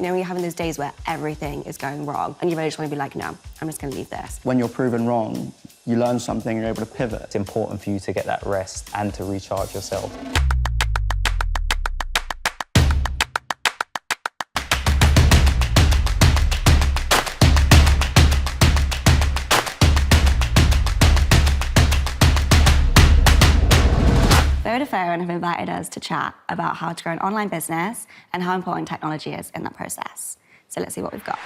You know, when you're having those days where everything is going wrong and you really just want to be like, no, I'm just going to leave this. When you're proven wrong, you learn something, you're able to pivot. It's important for you to get that rest and to recharge yourself. Vodafone have invited us to chat about how to grow an online business and how important technology is in that process. So let's see what we've got.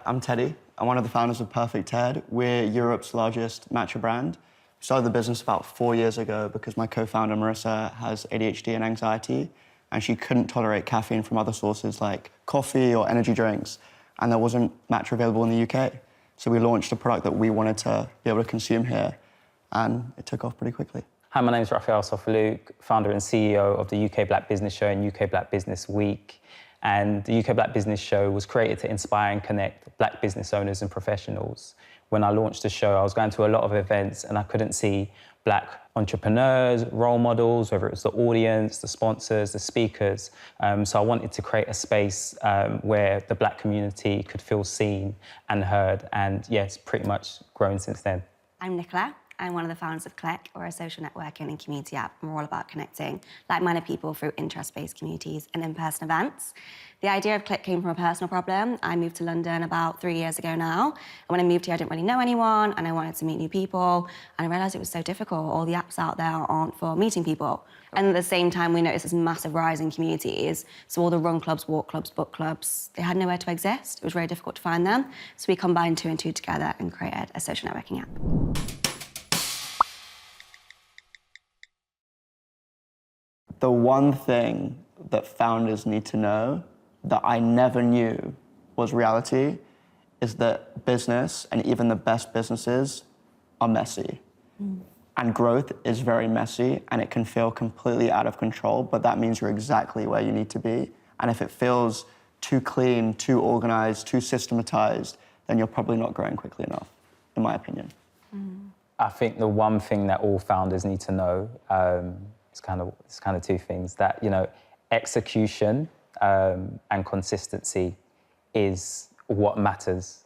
I'm Teddy. I'm one of the founders of Perfected. We're Europe's largest matcha brand. We started the business about 4 years ago because my co-founder, Marissa, has ADHD and anxiety, and she couldn't tolerate caffeine from other sources like coffee or energy drinks, and there wasn't matcha available in the UK. So we launched a product that we wanted to be able to consume here, and it took off pretty quickly. Hi, my name is Raphael Sofoluke, founder and CEO of the UK Black Business Show and UK Black Business Week. And the UK Black Business Show was created to inspire and connect Black business owners and professionals. When I launched the show, I was going to a lot of events and I couldn't see Black entrepreneurs, role models, whether it was the audience, the sponsors, the speakers. So I wanted to create a space where the Black community could feel seen and heard. And yeah, it's pretty much grown since then. I'm Nicola. I'm one of the founders of Cliq, or a social networking and community app, and we're all about connecting like-minded people through interest-based communities and in-person events. The idea of Cliq came from a personal problem. I moved to London about 3 years ago now, and when I moved here, I didn't really know anyone, and I wanted to meet new people, and I realised it was so difficult. All the apps out there aren't for meeting people. And at the same time, we noticed this massive rise in communities. So all the run clubs, walk clubs, book clubs, they had nowhere to exist. It was very difficult to find them. So we combined 2 and 2 together and created a social networking app. The one thing that founders need to know that I never knew was reality is that business, and even the best businesses, are messy. And growth is very messy, and it can feel completely out of control, but that means you're exactly where you need to be. And if it feels too clean, too organized, too systematized, then you're probably not growing quickly enough, in my opinion. I think the one thing that all founders need to know it's kind of 2 things, that, you know, execution and consistency is what matters.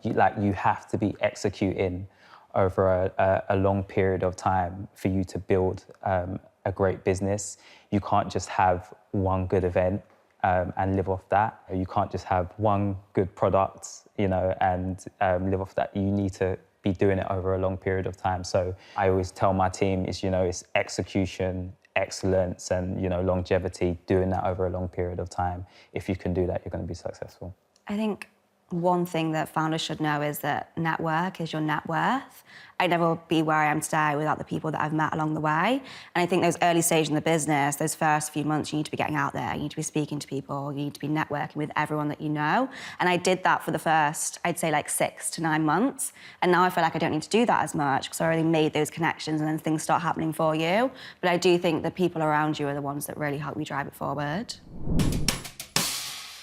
You have to be executing over a long period of time for you to build a great business. You can't just have one good event and live off that. You can't just have one good product, you know, and live off that. You need to be doing it over a long period of time. So I always tell my team is, you know, it's execution, excellence, and, you know, longevity, doing that over a long period of time. If you can do that, you're going to be successful. I think one thing that founders should know is that network is your net worth. I'd never be where I am today without the people that I've met along the way. And I think those early stages in the business, those first few months, you need to be getting out there, you need to be speaking to people, you need to be networking with everyone that you know. And I did that for the first, I'd say like 6 to 9 months. And now I feel like I don't need to do that as much because I already made those connections and then things start happening for you. But I do think the people around you are the ones that really help you drive it forward.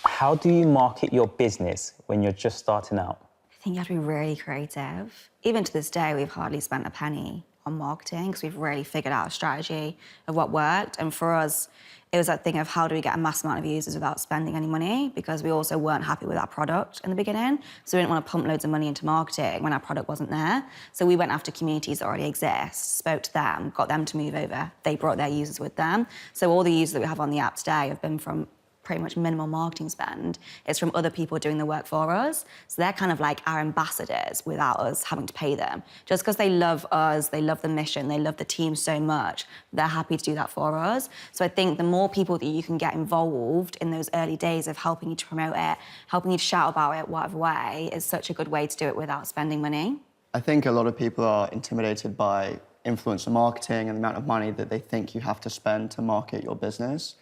How do you market your business when you're just starting out? I think you have to be really creative. Even to this day, we've hardly spent a penny on marketing because we've really figured out a strategy of what worked. And for us, it was that thing of how do we get a mass amount of users without spending any money, because we also weren't happy with our product in the beginning. So we didn't want to pump loads of money into marketing when our product wasn't there. So we went after communities that already exist, spoke to them, got them to move over. They brought their users with them. So all the users that we have on the app today have been from pretty much minimal marketing spend. It's from other people doing the work for us. So they're kind of like our ambassadors without us having to pay them. Just because they love us, they love the mission, they love the team so much, they're happy to do that for us. So I think the more people that you can get involved in those early days of helping you to promote it, helping you to shout about it, whatever way, is such a good way to do it without spending money. I think a lot of people are intimidated by influencer marketing and the amount of money that they think you have to spend to market your business.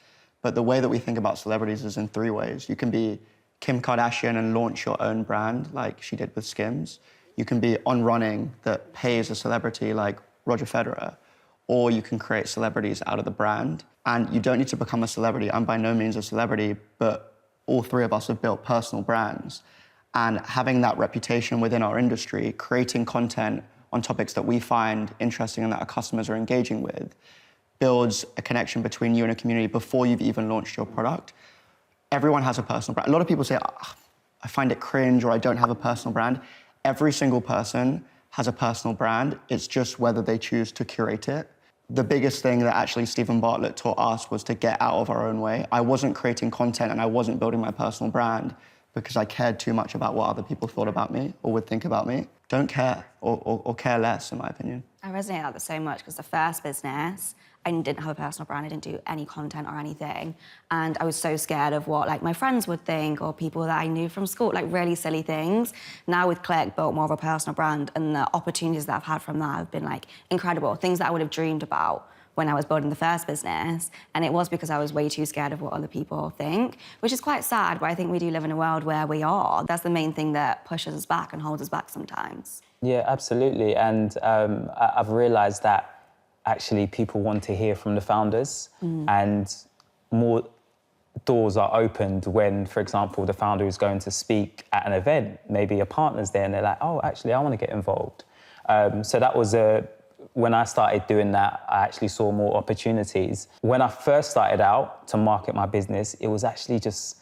But the way that we think about celebrities is in 3 ways. You can be Kim Kardashian and launch your own brand like she did with Skims. You can be on running that pays a celebrity like Roger Federer, or you can create celebrities out of the brand. And you don't need to become a celebrity. I'm by no means a celebrity, but all 3 of us have built personal brands. And having that reputation within our industry, creating content on topics that we find interesting and that our customers are engaging with, builds a connection between you and a community before you've even launched your product. Everyone has a personal brand. A lot of people say, I find it cringe or I don't have a personal brand. Every single person has a personal brand. It's just whether they choose to curate it. The biggest thing that actually Stephen Bartlett taught us was to get out of our own way. I wasn't creating content and I wasn't building my personal brand because I cared too much about what other people thought about me or would think about me. Don't care or care less, in my opinion. I resonate with that so much because the first business, I didn't have a personal brand. I didn't do any content or anything. And I was so scared of what like my friends would think or people that I knew from school, like really silly things. Now with Cliq, built more of a personal brand and the opportunities that I've had from that have been like incredible. Things that I would have dreamed about when I was building the first business. And it was because I was way too scared of what other people think, which is quite sad, but I think we do live in a world where we are. That's the main thing that pushes us back and holds us back sometimes. Yeah, absolutely. And I've realised that actually people want to hear from the founders and more doors are opened when, for example, the founder is going to speak at an event, maybe a partner's there and they're like, oh, actually, I want to get involved. So that was when I started doing that, I actually saw more opportunities. When I first started out to market my business, it was actually just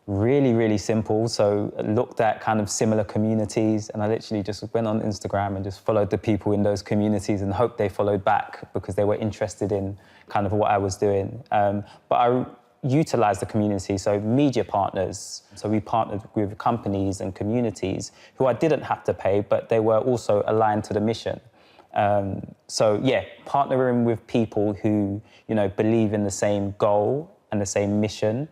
really, really simple. So I looked at kind of similar communities and I literally just went on Instagram and just followed the people in those communities and hoped they followed back because they were interested in kind of what I was doing. But I utilised the community, so media partners. So we partnered with companies and communities who I didn't have to pay, but they were also aligned to the mission. So yeah, partnering with people who, you know, believe in the same goal and the same mission,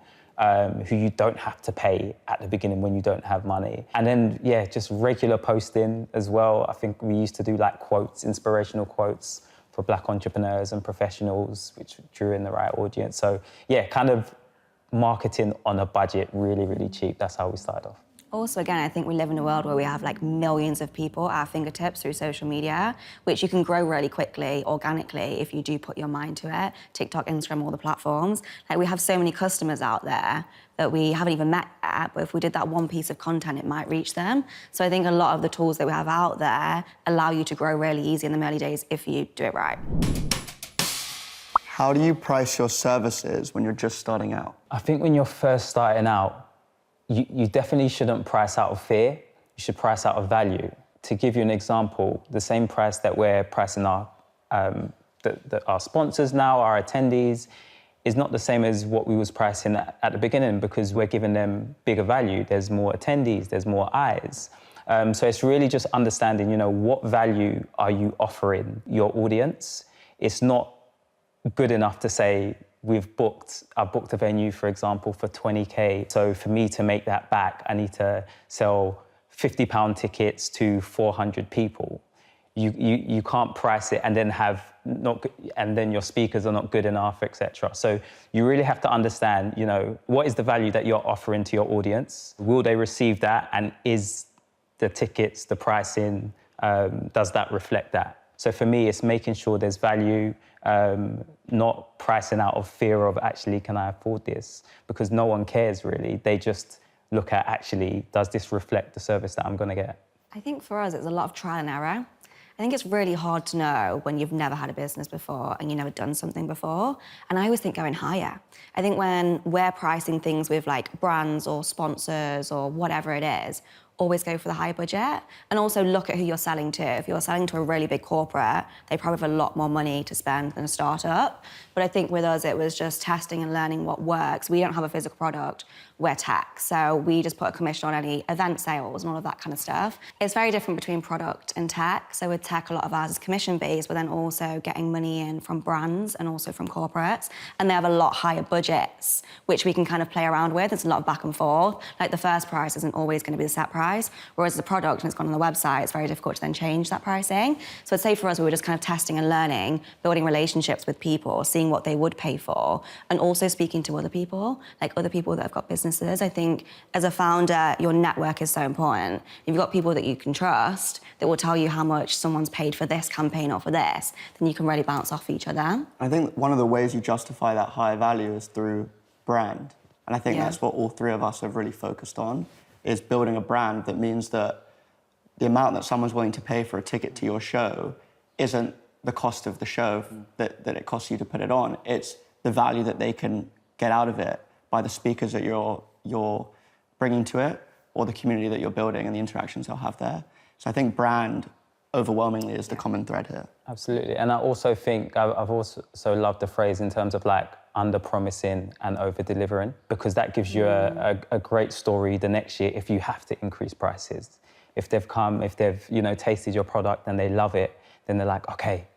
who you don't have to pay at the beginning when you don't have money. And then, yeah, just regular posting as well. I think we used to do like quotes, inspirational quotes for Black entrepreneurs and professionals, which drew in the right audience. So yeah, kind of marketing on a budget, really, really cheap. That's how we started off. Also, again, I think we live in a world where we have like millions of people at our fingertips through social media, which you can grow really quickly, organically, if you do put your mind to it. TikTok, Instagram, all the platforms. Like we have so many customers out there that we haven't even met yet, but if we did that one piece of content, it might reach them. So I think a lot of the tools that we have out there allow you to grow really easy in the early days if you do it right. How do you price your services when you're just starting out? I think when you're first starting out, you definitely shouldn't price out of fear. You should price out of value. To give you an example, the same price that we're pricing our sponsors now, our attendees, is not the same as what we was pricing at the beginning because we're giving them bigger value. There's more attendees, there's more eyes. So it's really just understanding, you know, what value are you offering your audience? It's not good enough to say, I booked a venue, for example, for 20K. So for me to make that back, I need to sell £50 tickets to 400 people. You can't price it and then and then your speakers are not good enough, etc. So you really have to understand, you know, what is the value that you're offering to your audience? Will they receive that? And is the tickets, the pricing, does that reflect that? So for me, it's making sure there's value, not pricing out of fear of actually, can I afford this? Because no one cares really. They just look at actually, does this reflect the service that I'm going to get? I think for us, it's a lot of trial and error. I think it's really hard to know when you've never had a business before and you've never done something before. And I always think going higher. I think when we're pricing things with like brands or sponsors or whatever it is, always go for the high budget and also look at who you're selling to. If you're selling to a really big corporate, they probably have a lot more money to spend than a startup. But I think with us, it was just testing and learning what works. We don't have a physical product, we're tech. So we just put a commission on any event sales and all of that kind of stuff. It's very different between product and tech. So with tech, a lot of ours is commission-based, but then also getting money in from brands and also from corporates. And they have a lot higher budgets, which we can kind of play around with. It's a lot of back and forth. Like the first price isn't always going to be the set price, whereas the product, and it's gone on the website, it's very difficult to then change that pricing. So I'd say for us, we were just kind of testing and learning, building relationships with people, seeing what they would pay for, and also speaking to other people, like other people that have got businesses. I think as a founder, your network is so important. If you've got people that you can trust that will tell you how much someone's paid for this campaign or for this, then you can really bounce off each other. I think one of the ways you justify that higher value is through brand. And I think that's what all three of us have really focused on, is building a brand that means that the amount that someone's willing to pay for a ticket to your show isn't the cost of the show that it costs you to put it on. It's the value that they can get out of it by the speakers that you're bringing to it, or the community that you're building and the interactions they'll have there. So I think brand overwhelmingly is the common thread here. Absolutely. And I also think I've also loved the phrase in terms of like under-promising and over-delivering, because that gives you a great story the next year if you have to increase prices. If they've tasted your product and they love it, then they're like, okay,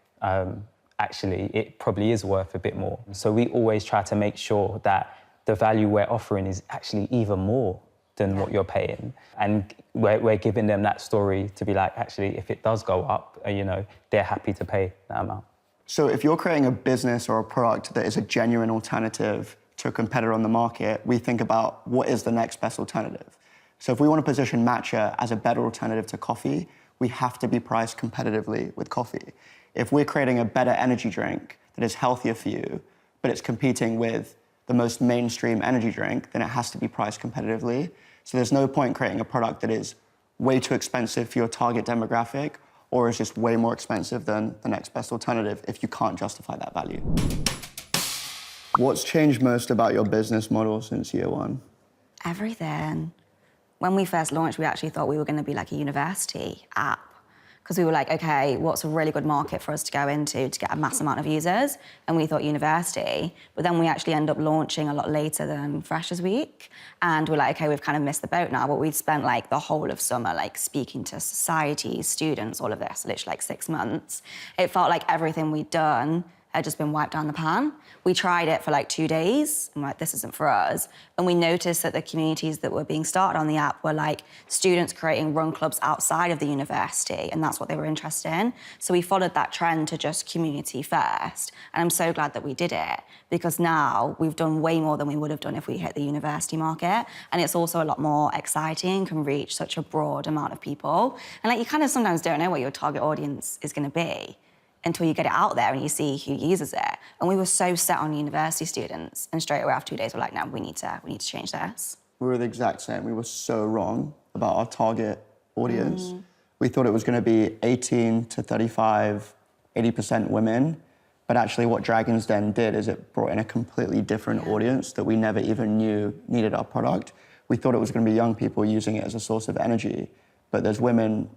actually, it probably is worth a bit more. So we always try to make sure that the value we're offering is actually even more than what you're paying. And we're giving them that story to be like, actually, if it does go up, they're happy to pay that amount. So if you're creating a business or a product that is a genuine alternative to a competitor on the market, we think about what is the next best alternative. So if we want to position matcha as a better alternative to coffee, we have to be priced competitively with coffee. If we're creating a better energy drink that is healthier for you, but it's competing with the most mainstream energy drink, then it has to be priced competitively. So there's no point creating a product that is way too expensive for your target demographic, or is just way more expensive than the next best alternative if you can't justify that value. What's changed most about your business model since year one? Everything. When we first launched, we actually thought we were going to be like a university app, because we were like, okay, what's a really good market for us to go into to get a mass amount of users? And we thought university, but then we actually end up launching a lot later than Freshers Week. And we're like, okay, we've kind of missed the boat now, but we'd spent like the whole of summer like speaking to society, students, all of this, literally like 6 months. It felt like everything we'd done had just been wiped down the pan. We tried it for like 2 days, and we're like, this isn't for us. And we noticed that the communities that were being started on the app were like students creating run clubs outside of the university, and that's what they were interested in. So we followed that trend to just community first. And I'm so glad that we did it, because now we've done way more than we would have done if we hit the university market. And it's also a lot more exciting, can reach such a broad amount of people. And like, you kind of sometimes don't know what your target audience is gonna be until you get it out there and you see who uses it. And we were so set on university students, and straight away after 2 days, we're like, no, we need to change this. We were the exact same. We were so wrong about our target audience. We thought it was going to be 18 to 35, 80% women, but actually what Dragon's Den did is it brought in a completely different audience that we never even knew needed our product. We thought it was going to be young people using it as a source of energy, but there's women,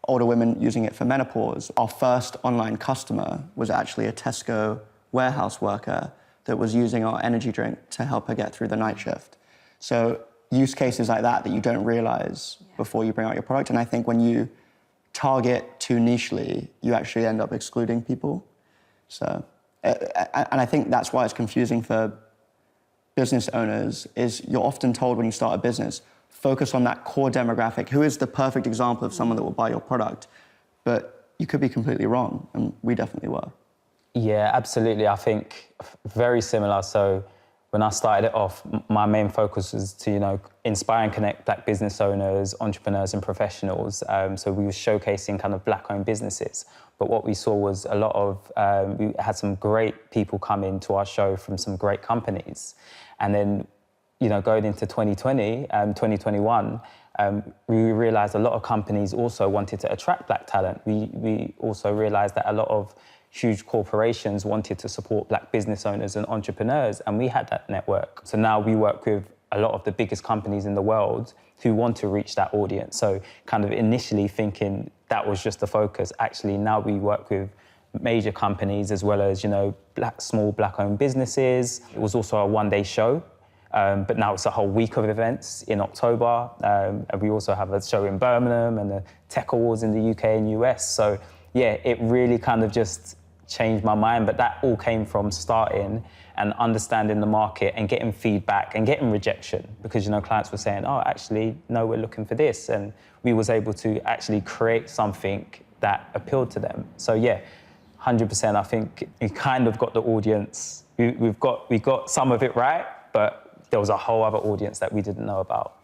older women using it for menopause. Our first online customer was actually a Tesco warehouse worker that was using our energy drink to help her get through the night shift. So use cases like that you don't realize before you bring out your product. And I think when you target too nichely, you actually end up excluding people. So, and I think that's why it's confusing for business owners, is you're often told when you start a business, focus on that core demographic. Who is the perfect example of someone that will buy your product? But you could be completely wrong, and we definitely were. Yeah, absolutely. I think very similar. So when I started it off, my main focus was to, inspire and connect Black business owners, entrepreneurs and professionals. So we were showcasing kind of Black-owned businesses. But what we saw was a lot of, we had some great people come into our show from some great companies. And then going into 2020, 2021, we realized a lot of companies also wanted to attract Black talent. We also realized that a lot of huge corporations wanted to support Black business owners and entrepreneurs, and we had that network. So now we work with a lot of the biggest companies in the world who want to reach that audience. So kind of initially thinking that was just the focus. Actually, now we work with major companies as well as, small Black-owned businesses. It was also a one-day show. But now it's a whole week of events in October. And we also have a show in Birmingham and the Tech Awards in the UK and US. So yeah, it really kind of just changed my mind. But that all came from starting and understanding the market and getting feedback and getting rejection, because, clients were saying, oh, actually, no, we're looking for this. And we was able to actually create something that appealed to them. So yeah, 100%, I think we kind of got the audience. We got some of it right, but there was a whole other audience that we didn't know about.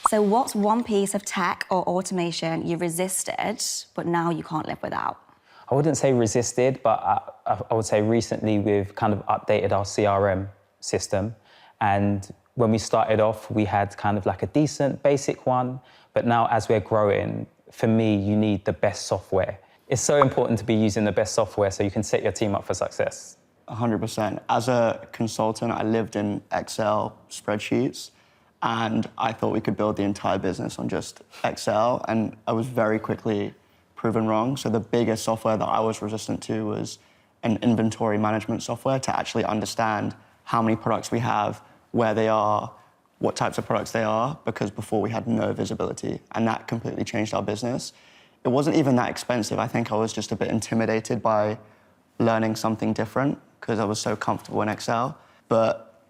So what's one piece of tech or automation you resisted, but now you can't live without? I wouldn't say resisted, but I would say recently we've kind of updated our CRM system. And when we started off, we had kind of like a decent basic one. But now as we're growing, for me, you need the best software. It's so important to be using the best software so you can set your team up for success. 100%. As a consultant, I lived in Excel spreadsheets, and I thought we could build the entire business on just Excel, and I was very quickly proven wrong. So the biggest software that I was resistant to was an inventory management software to actually understand how many products we have, where they are, what types of products they are, because before we had no visibility, and that completely changed our business. It wasn't even that expensive. I think I was just a bit intimidated by learning something different because I was so comfortable in Excel. But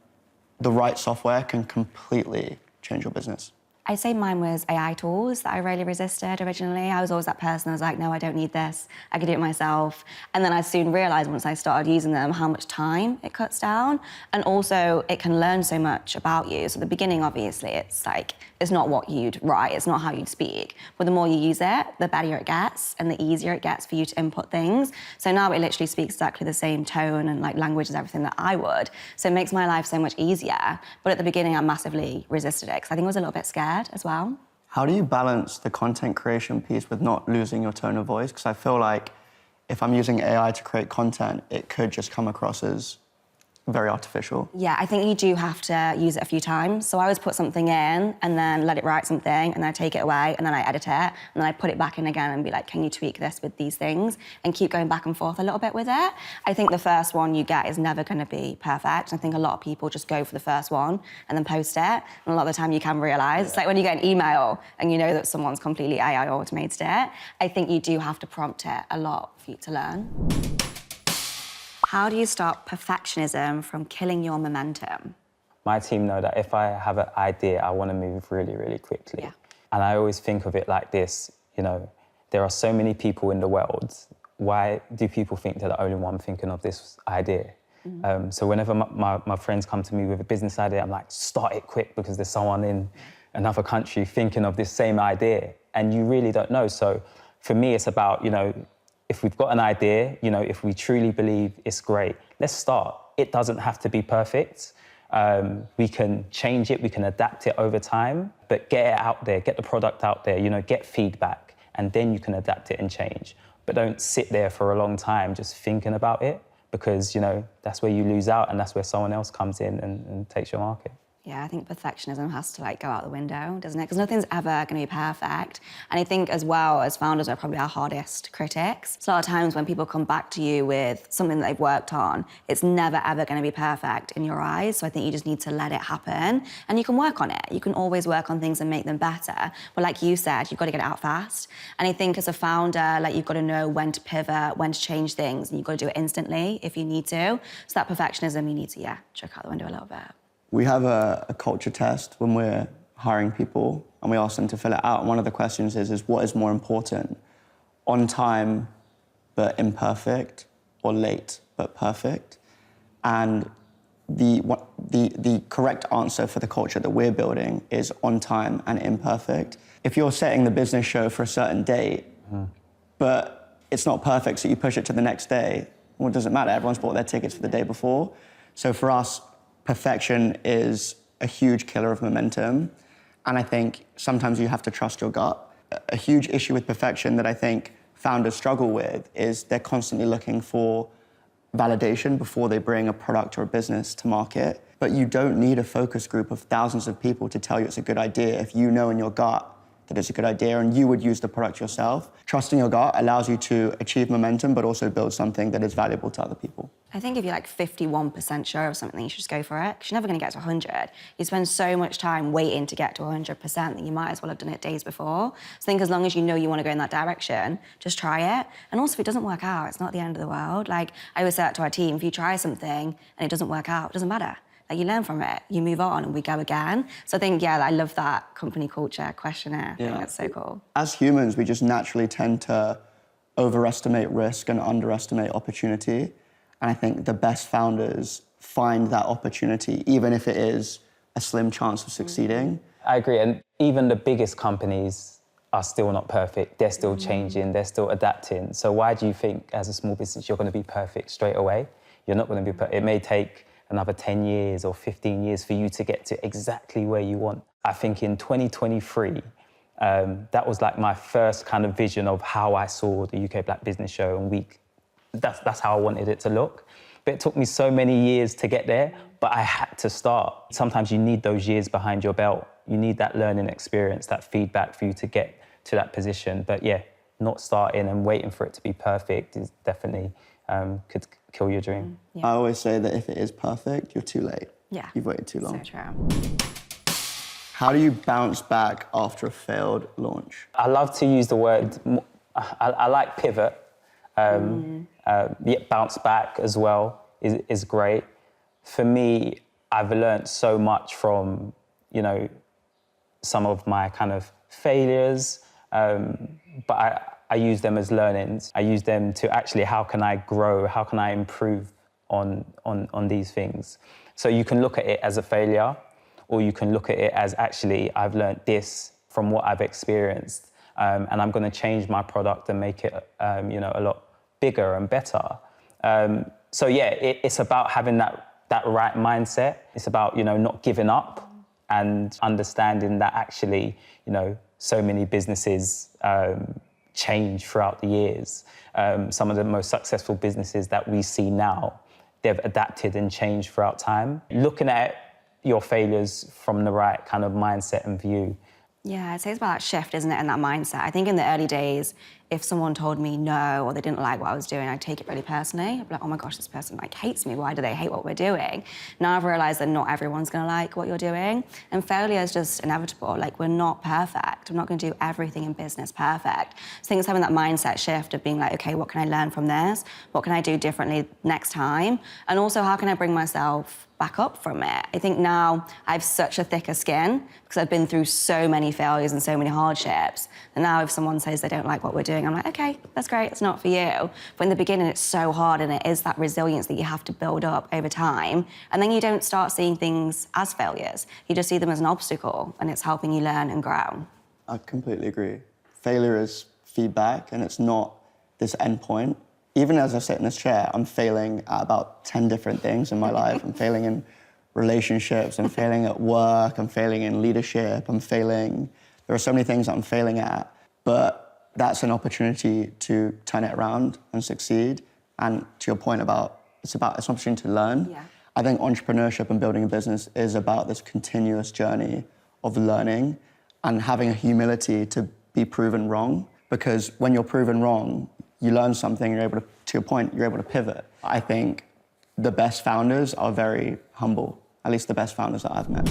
the right software can completely change your business. I'd say mine was AI tools that I really resisted originally. I was always that person that was like, no, I don't need this. I can do it myself. And then I soon realized once I started using them how much time it cuts down. And also it can learn so much about you. So at the beginning, obviously, it's like, it's not what you'd write, it's not how you'd speak. But the more you use it, the better it gets and the easier it gets for you to input things. So now it literally speaks exactly the same tone and like language as everything that I would. So it makes my life so much easier. But at the beginning, I massively resisted it because I think I was a little bit scared as well. How do you balance the content creation piece with not losing your tone of voice? Because I feel like if I'm using AI to create content, it could just come across as very artificial. Yeah, I think you do have to use it a few times. So I always put something in and then let it write something and then I take it away and then I edit it and then I put it back in again and be like, can you tweak this with these things? And keep going back and forth a little bit with it. I think the first one you get is never going to be perfect. I think a lot of people just go for the first one and then post it. And a lot of the time you can realise, it's like when you get an email and you know that someone's completely AI automated it, I think you do have to prompt it a lot for you to learn. How do you stop perfectionism from killing your momentum? My team know that if I have an idea, I want to move really, really quickly. Yeah. And I always think of it like this, you know, there are so many people in the world. Why do people think they're the only one thinking of this idea? So whenever my friends come to me with a business idea, I'm like, start it quick because there's someone in another country thinking of this same idea. And you really don't know. So for me, it's about, you know, if we've got an idea, you know, if we truly believe it's great, let's start. It doesn't have to be perfect. We can change it, we can adapt it over time, but get it out there, get the product out there, you know, get feedback, and then you can adapt it and change. But don't sit there for a long time just thinking about it because, you know, that's where you lose out and that's where someone else comes in and takes your market. Yeah, I think perfectionism has to like go out the window, doesn't it? Because nothing's ever going to be perfect. And I think as well as founders are probably our hardest critics. So a lot of times when people come back to you with something that they've worked on, it's never ever going to be perfect in your eyes. So I think you just need to let it happen and you can work on it. You can always work on things and make them better. But like you said, you've got to get it out fast. And I think as a founder, like you've got to know when to pivot, when to change things, and you've got to do it instantly if you need to. So that perfectionism, you need to, chuck out the window a little bit. We have a culture test when we're hiring people and we ask them to fill it out. And one of the questions is what is more important? On time but imperfect or late but perfect? And the correct answer for the culture that we're building is on time and imperfect. If you're setting the business show for a certain date, but it's not perfect, so you push it to the next day, well, it doesn't matter. Everyone's bought their tickets for the day before. So for us, perfection is a huge killer of momentum. And I think sometimes you have to trust your gut. A huge issue with perfection that I think founders struggle with is they're constantly looking for validation before they bring a product or a business to market. But you don't need a focus group of thousands of people to tell you it's a good idea if you know in your gut that it's a good idea and you would use the product yourself. Trusting your gut allows you to achieve momentum, but also build something that is valuable to other people. I think if you're like 51% sure of something, you should just go for it, because you're never going to get to 100. You spend so much time waiting to get to 100% that you might as well have done it days before. So I think as long as you know you want to go in that direction, just try it. And also, if it doesn't work out, it's not the end of the world. Like, I always say that to our team, if you try something and it doesn't work out, it doesn't matter. Like, you learn from it, you move on, and we go again. So I think, I love that company culture questionnaire. I think that's so cool. As humans, we just naturally tend to overestimate risk and underestimate opportunity. And I think the best founders find that opportunity, even if it is a slim chance of succeeding. I agree, and even the biggest companies are still not perfect. They're still changing, they're still adapting. So why do you think, as a small business, you're going to be perfect straight away? You're not going to be perfect. It may take another 10 years or 15 years for you to get to exactly where you want. I think in 2023, That was like my first kind of vision of how I saw the UK Black Business Show and Week. That's how I wanted it to look. But it took me so many years to get there, but I had to start. Sometimes you need those years behind your belt. You need that learning experience, that feedback for you to get to that position. But yeah, not starting and waiting for it to be perfect is definitely could kill your dream. I always say that if it is perfect, you're too late. Yeah. You've waited too long. So true. How do you bounce back after a failed launch? I love to use the word, I like pivot. Bounce back as well is great. For me, I've learned so much from, some of my kind of failures, but I use them as learnings. I use them to actually, how can I grow? How can I improve on these things? So you can look at it as a failure, or you can look at it as actually, I've learned this from what I've experienced, and I'm going to change my product and make it, a lot bigger and better. So yeah, it's about having that right mindset. It's about, not giving up and understanding that actually, so many businesses change throughout the years. Some of the most successful businesses that we see now, they've adapted and changed throughout time. Looking at your failures from the right kind of mindset and view. Yeah, I'd say it's about that shift, isn't it, and that mindset. I think in the early days, if someone told me no or they didn't like what I was doing, I'd take it really personally. I'd be like, oh my gosh, this person hates me. Why do they hate what we're doing? Now I've realized that not everyone's gonna like what you're doing, and failure is just inevitable. We're not perfect. We're not gonna do everything in business perfect. So I think it's having that mindset shift of being like, okay, what can I learn from this? What can I do differently next time? And also, how can I bring myself back up from it? I think now I have such a thicker skin because I've been through so many failures and so many hardships. And now if someone says they don't like what we're doing, I'm like, okay, that's great, it's not for you. But in the beginning, it's so hard, and it is that resilience that you have to build up over time. And then you don't start seeing things as failures. You just see them as an obstacle, and it's helping you learn and grow. I completely agree. Failure is feedback, and it's not this end point. Even as I sit in this chair, I'm failing at about 10 different things in my life. I'm failing in relationships, I'm failing at work, I'm failing in leadership, there are so many things that I'm failing at, but that's an opportunity to turn it around and succeed. And to your point about, it's an opportunity to learn. Yeah. I think entrepreneurship and building a business is about this continuous journey of learning and having a humility to be proven wrong. Because when you're proven wrong, you learn something, you're able to your point, you're able to pivot. I think the best founders are very humble, at least the best founders that I've met.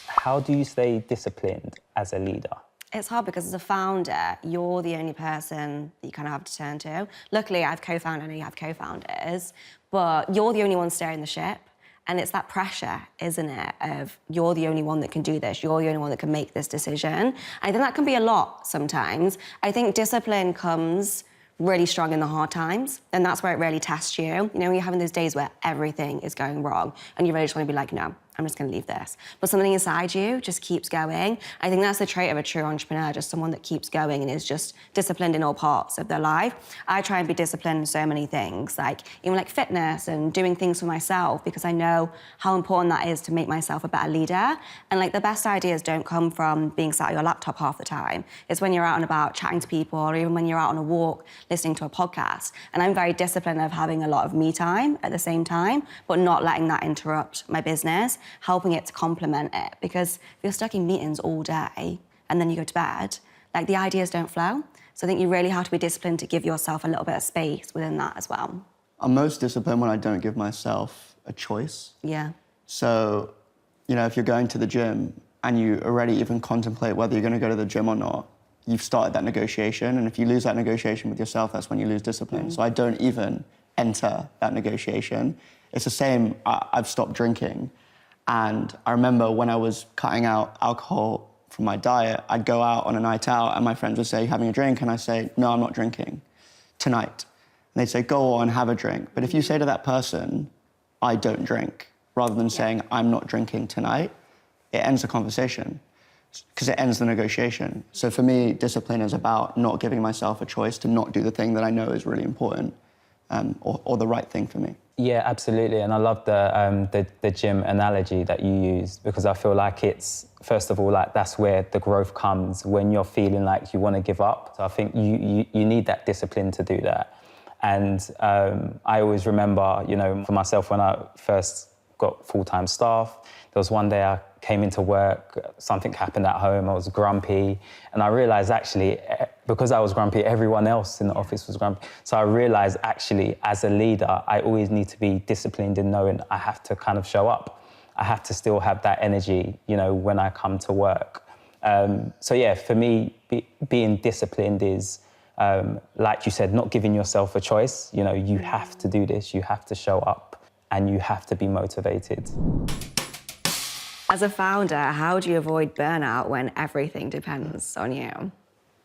How do you stay disciplined as a leader? It's hard because as a founder, you're the only person that you kind of have to turn to. Luckily, I have co-founder and you have co-founders, but you're the only one steering the ship. And it's that pressure, isn't it, of you're the only one that can do this, you're the only one that can make this decision. I think that can be a lot sometimes. I think discipline comes really strong in the hard times, and that's where it really tests you. You're having those days where everything is going wrong, and you really just want to be like, no, I'm just going to leave this. But something inside you just keeps going. I think that's the trait of a true entrepreneur, just someone that keeps going and is just disciplined in all parts of their life. I try and be disciplined in so many things, even fitness and doing things for myself, because I know how important that is to make myself a better leader. And the best ideas don't come from being sat at your laptop half the time. It's when you're out and about chatting to people, or even when you're out on a walk, listening to a podcast. And I'm very disciplined of having a lot of me time at the same time, but not letting that interrupt my business, helping it to complement it. Because if you're stuck in meetings all day and then you go to bed, the ideas don't flow. So I think you really have to be disciplined to give yourself a little bit of space within that as well. I'm most disciplined when I don't give myself a choice. Yeah. So, if you're going to the gym and you already even contemplate whether you're going to go to the gym or not, you've started that negotiation. And if you lose that negotiation with yourself, that's when you lose discipline. So I don't even enter that negotiation. It's the same, I've stopped drinking. And I remember when I was cutting out alcohol from my diet, I'd go out on a night out and my friends would say, having a drink? And I say, no, I'm not drinking tonight. And they'd say, go on, have a drink. But if you say to that person, I don't drink, rather than saying, I'm not drinking tonight, it ends the conversation because it ends the negotiation. So for me, discipline is about not giving myself a choice to not do the thing that I know is really important. or the right thing for me. Yeah, absolutely. And I love the gym analogy that you used, because I feel like it's, first of all, like that's where the growth comes, when you're feeling like you want to give up. So I think you need that discipline to do that. And I always remember, you know, for myself, when I first got full-time staff, there was one day I came into work, something happened at home, I was grumpy, and I realised actually, because I was grumpy, everyone else in the office was grumpy. So I realised actually, as a leader, I always need to be disciplined in knowing I have to kind of show up. I have to still have that energy, you know, when I come to work. So yeah, for me, being disciplined is, like you said, not giving yourself a choice. You know, you have to do this, you have to show up, and you have to be motivated. As a founder, how do you avoid burnout when everything depends on you?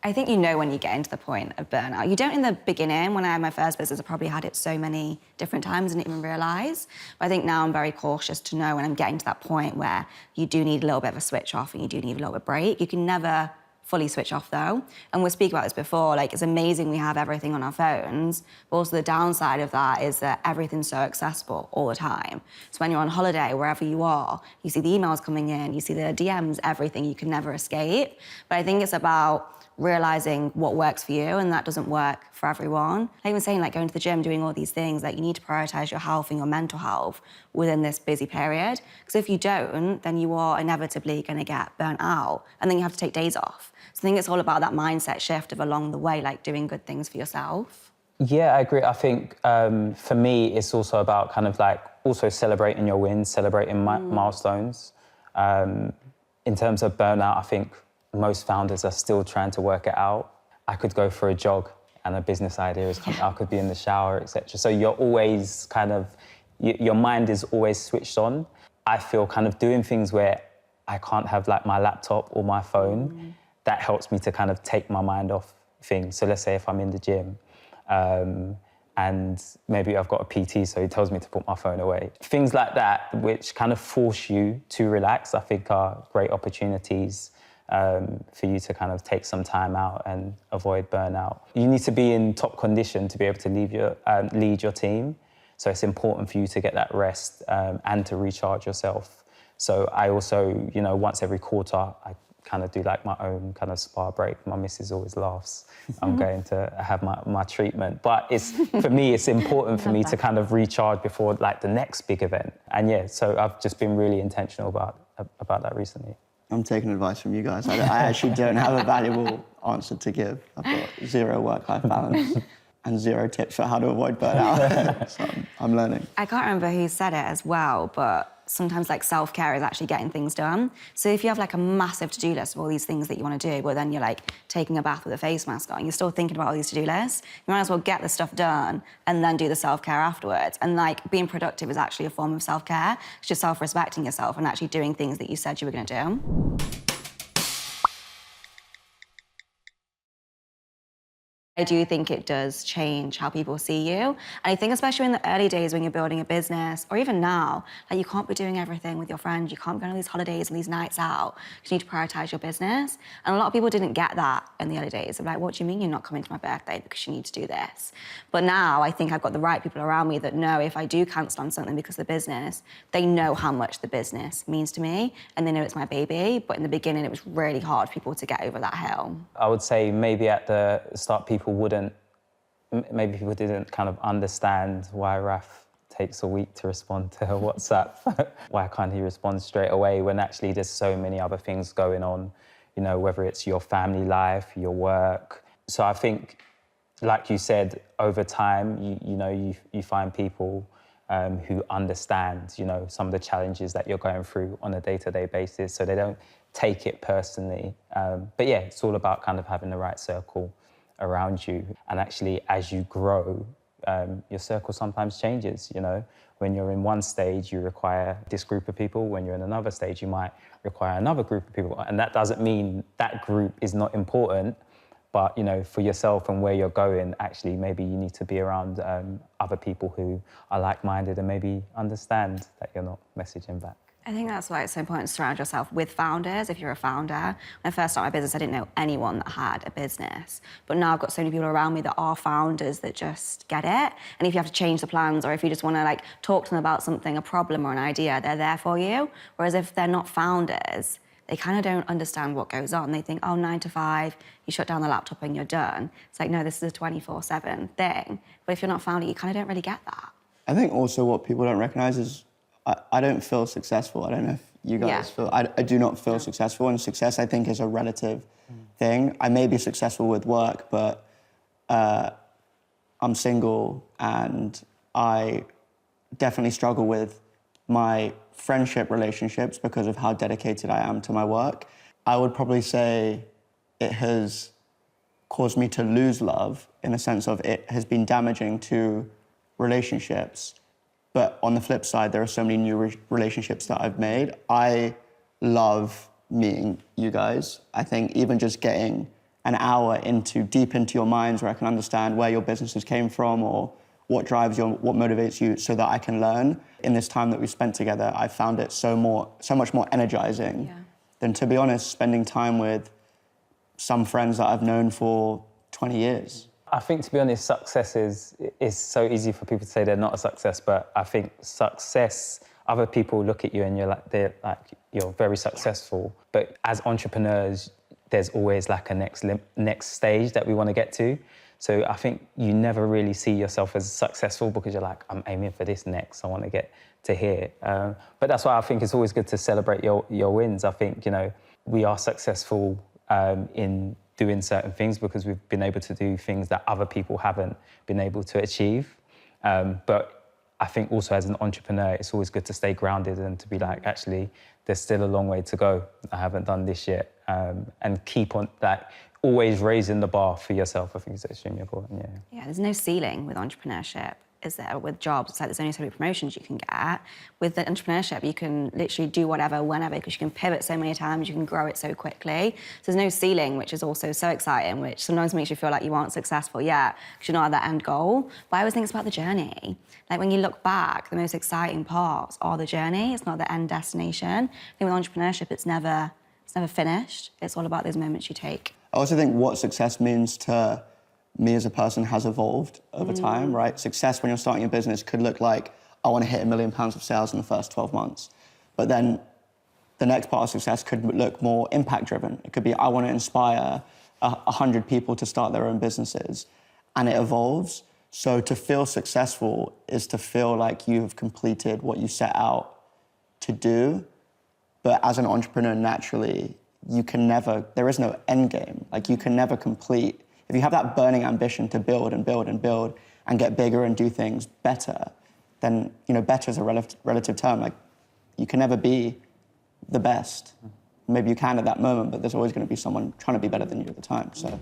I think you know when you get into the point of burnout. You don't in the beginning. When I had my first business, I probably had it so many different times and didn't even realise. But I think now I'm very cautious to know when I'm getting to that point where you do need a little bit of a switch off and you do need a little bit of break. You can never fully switch off though. And we'll speak about this before, like it's amazing we have everything on our phones, but also the downside of that is that everything's so accessible all the time. So when you're on holiday, wherever you are, you see the emails coming in, you see the DMs, everything, you can never escape. But I think it's about realizing what works for you, and that doesn't work for everyone. Like even saying, like going to the gym, doing all these things, like you need to prioritize your health and your mental health within this busy period. Because if you don't, then you are inevitably going to get burnt out, and then you have to take days off. So I think it's all about that mindset shift of along the way, like doing good things for yourself. Yeah, I agree. I think for me, it's also about kind of like also celebrating your wins, celebrating milestones. In terms of burnout, I think most founders are still trying to work it out. I could go for a jog and a business idea is coming, I could be in the shower, etc. So you're always kind of, your mind is always switched on. I feel kind of doing things where I can't have like my laptop or my phone, that helps me to kind of take my mind off things. So let's say if I'm in the gym and maybe I've got a PT, so he tells me to put my phone away. Things like that, which kind of force you to relax, I think are great opportunities for you to kind of take some time out and avoid burnout. You need to be in top condition to be able to lead your team. So it's important for you to get that rest and to recharge yourself. So I also, you know, once every quarter, I kind of do like my own kind of spa break. My missus always laughs. I'm going to have my treatment. But it's, for me, it's important for me to kind of recharge before like the next big event. And yeah, so I've just been really intentional about that recently. I'm taking advice from you guys. I actually don't have a valuable answer to give. I've got zero work-life balance and zero tips for how to avoid burnout. So I'm learning. I can't remember who said it as well, but sometimes like self-care is actually getting things done. So if you have like a massive to-do list of all these things that you want to do, but then you're like taking a bath with a face mask on, you're still thinking about all these to-do lists, you might as well get the stuff done and then do the self-care afterwards. And like being productive is actually a form of self-care. It's just self-respecting yourself and actually doing things that you said you were going to do. I do think it does change how people see you. And I think especially in the early days when you're building a business, or even now, like you can't be doing everything with your friends, you can't go on these holidays and these nights out, because you need to prioritize your business. And a lot of people didn't get that in the early days. They're like, what do you mean you're not coming to my birthday because you need to do this? But now I think I've got the right people around me that know if I do cancel on something because of the business, they know how much the business means to me and they know it's my baby. But in the beginning, it was really hard for people to get over that hill. I would say maybe at the start, people didn't kind of understand why Raph takes a week to respond to her WhatsApp. Why can't he respond straight away when actually there's so many other things going on, you know, whether it's your family life, your work. So I think, like you said, over time, you find people who understand, you know, some of the challenges that you're going through on a day-to-day basis, so they don't take it personally. But yeah, it's all about kind of having the right circle around you. And actually, as you grow, your circle sometimes changes, you know. When you're in one stage, you require this group of people. When you're in another stage, you might require another group of people. And that doesn't mean that group is not important, but, you know, for yourself and where you're going, actually, maybe you need to be around other people who are like-minded and maybe understand that you're not messaging back. I think that's why it's so important to surround yourself with founders if you're a founder. When I first started my business, I didn't know anyone that had a business. But now I've got so many people around me that are founders that just get it. And if you have to change the plans or if you just want to like talk to them about something, a problem or an idea, they're there for you. Whereas if they're not founders, they kind of don't understand what goes on. They think, oh, 9 to 5, you shut down the laptop and you're done. It's like, no, this is a 24/7 thing. But if you're not founder, you kind of don't really get that. I think also what people don't recognize is I don't feel successful. I don't know if you guys feel. I do not feel successful, and success I think is a relative thing. I may be successful with work, but I'm single, and I definitely struggle with my friendship relationships because of how dedicated I am to my work. I would probably say it has caused me to lose love in the sense of it has been damaging to relationships. But on the flip side, there are so many new relationships that I've made. I love meeting you guys. I think even just getting an hour deep into your minds where I can understand where your businesses came from or what drives you, what motivates you, so that I can learn. In this time that we've spent together, I found it so much more energizing than, to be honest, spending time with some friends that I've known for 20 years. I think, to be honest, success is so easy for people to say they're not a success, but I think success, other people look at you and you're very successful. But as entrepreneurs, there's always like a next stage that we want to get to. So I think you never really see yourself as successful because you're like, I'm aiming for this next, I want to get to here. But that's why I think it's always good to celebrate your wins. I think, we are successful in doing certain things because we've been able to do things that other people haven't been able to achieve. But I think also as an entrepreneur, it's always good to stay grounded and to be like, actually, there's still a long way to go. I haven't done this yet. And keep on always raising the bar for yourself. I think is extremely important, Yeah, there's no ceiling with entrepreneurship, is there? With jobs, it's like there's only so many promotions you can get. With the entrepreneurship, you can literally do whatever, whenever, because you can pivot so many times, you can grow it so quickly. So there's no ceiling, which is also so exciting, which sometimes makes you feel like you aren't successful yet, because you're not at that end goal. But I always think it's about the journey. Like when you look back, the most exciting parts are the journey. It's not the end destination. I think with entrepreneurship, it's never finished. It's all about those moments you take. I also think what success means to me as a person has evolved over time, right? Success when you're starting a business could look like, I want to hit £1 million of sales in the first 12 months. But then the next part of success could look more impact driven. It could be, I want to inspire 100 people to start their own businesses. And it evolves. So to feel successful is to feel like you've completed what you set out to do. But as an entrepreneur, naturally, there is no end game. Like you can never complete. If you have that burning ambition to build and build and build and get bigger and do things better, then, better is a relative term. Like you can never be the best. Maybe you can at that moment, but there's always going to be someone trying to be better than you at the time, so.